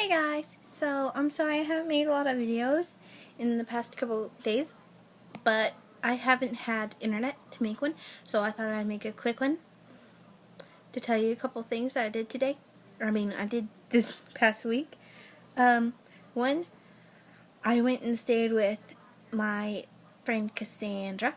Hey guys, so I'm sorry I haven't made a lot of videos in the past couple days, but I haven't had internet to make one, so I thought I'd make a quick one to tell you a couple things that I did today. I did this past week. One, I went and stayed with my friend Cassandra,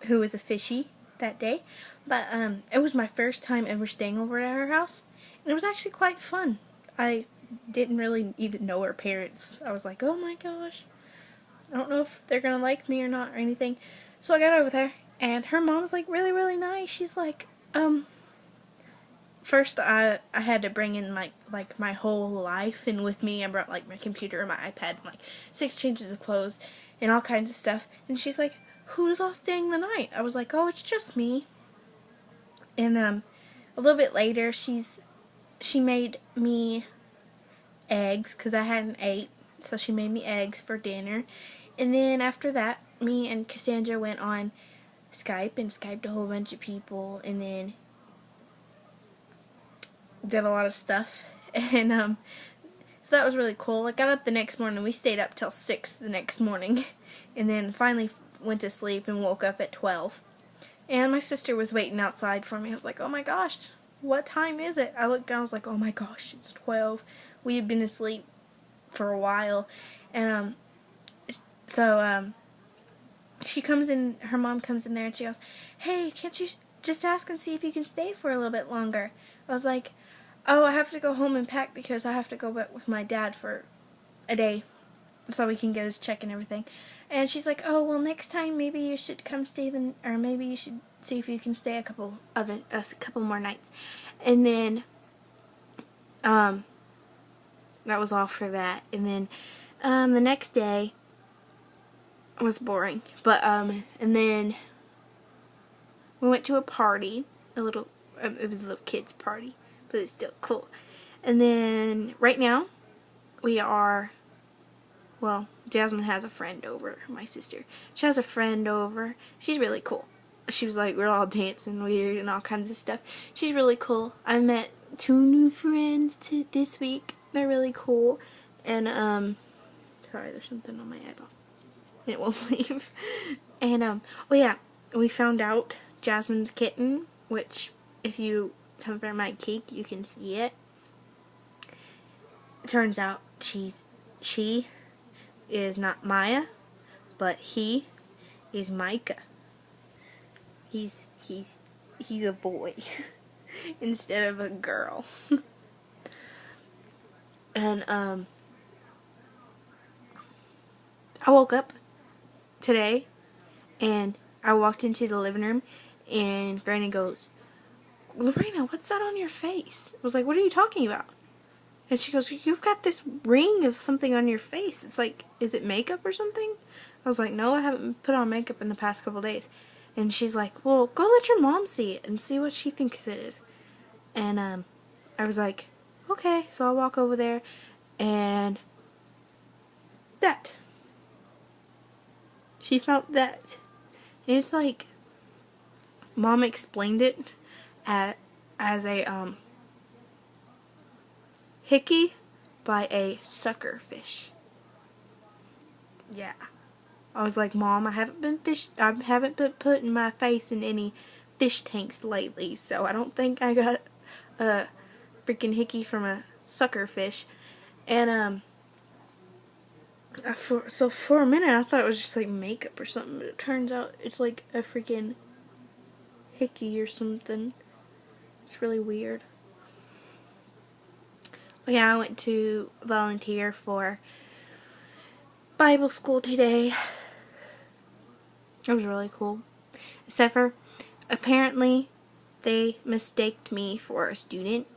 who was a fishy that day, but it was my first time ever staying over at her house, and it was actually quite fun. I didn't really even know her parents. I was like, oh my gosh, I don't know if they're gonna like me or not or anything. So I got over there, and her mom's like really, really nice. She's like, first I had to bring in my whole life, and with me I brought like my computer and my iPad and like 6 changes of clothes and all kinds of stuff. And she's like, who's all staying the night? I was like, oh, it's just me. And a little bit later she made me eggs because I hadn't ate, so she made me eggs for dinner. And then after that, me and Cassandra went on Skype and Skyped a whole bunch of people, and then did a lot of stuff. And so that was really cool. I got up the next morning. We stayed up till 6 the next morning, and then finally went to sleep and woke up at 12. And my sister was waiting outside for me. I was like, oh my gosh, what time is it? I looked down, I was like, oh my gosh, it's 12. We had been asleep for a while. And she comes in, her mom comes in there and she goes, hey, can't you just ask and see if you can stay for a little bit longer? I was like, oh, I have to go home and pack because I have to go back with my dad for a day so we can get his check and everything. And she's like, oh, well, next time maybe you should come stay or maybe you should see if you can stay a couple more nights. And then that was all for that. And then the next day was boring, but and then we went to a party, it was a little kids party, but it's still cool. And then right now Jasmine has a friend over, my sister. She has a friend over. She's really cool. She was like, we're all dancing weird and all kinds of stuff. She's really cool. I met 2 new friends this week. They're really cool. And sorry, there's something on my eyeball. It won't leave. And oh yeah, we found out Jasmine's kitten, which if you cover my cake you can see it. It turns out she is not Maya, but he is Micah. He's a boy instead of a girl. And I woke up today and I walked into the living room and Granny goes, Lorena, what's that on your face? I was like, what are you talking about? And she goes, you've got this ring of something on your face. It's like, is it makeup or something? I was like, no, I haven't put on makeup in the past couple days. And she's like, well, go let your mom see it and see what she thinks it is. And I was like, okay. So I'll walk over there and that. She felt that. And it's like, Mom explained it as a hickey by a sucker fish. Yeah. I was like, Mom, I haven't been putting my face in any fish tanks lately, so I don't think I got a freaking hickey from a sucker fish. And so for a minute I thought it was just like makeup or something, but it turns out it's like a freaking hickey or something. It's really weird. Yeah, I went to volunteer for Bible school today. It was really cool. Except for, apparently, they mistaked me for a student.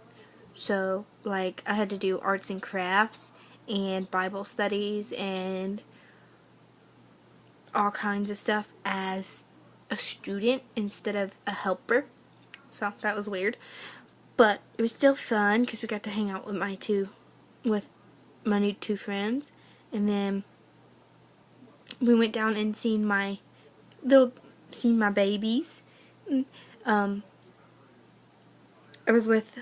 So, like, I had to do arts and crafts and Bible studies and all kinds of stuff as a student instead of a helper. So, that was weird. But it was still fun because we got to hang out with my new 2 friends. And then we went down and seen my babies. I was with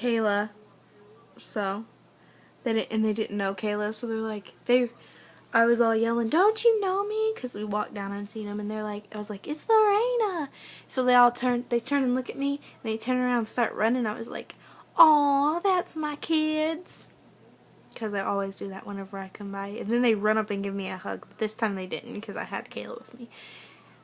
Kayla, so they didn't know Kayla, so they're like, I was all yelling, "Don't you know me?" Because we walked down and seen them, and they're like, I was like, "It's Lorena." So they turn and look at me, and they turn around and start running. I was like, "Aw, that's my kids." Because I always do that whenever I come by. And then they run up and give me a hug, but this time they didn't because I had Kayla with me.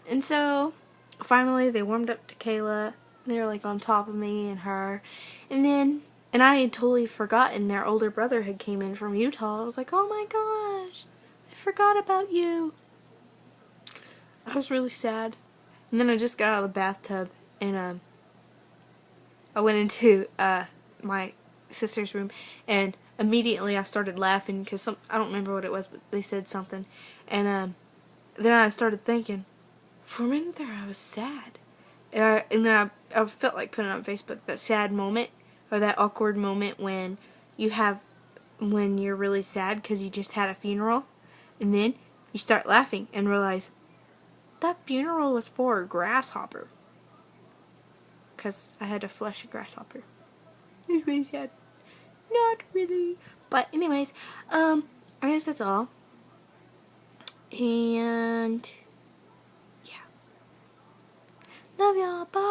And so, finally, they warmed up to Kayla. They were like on top of me and her. And I had totally forgotten their older brother had came in from Utah. I was like, "Oh my gosh, I forgot about you." I was really sad. And then I just got out of the bathtub and I went into my sister's room, and immediately I started laughing because I don't remember what it was, but they said something. And then I started thinking, for a minute there I was sad. And then I felt like putting it on Facebook, that sad moment, or that awkward moment when you're really sad because you just had a funeral, and then you start laughing and realize that funeral was for a grasshopper. Because I had to flush a grasshopper. It was really sad. Not really. But anyways, I guess that's all. And yeah. Love y'all. Bye.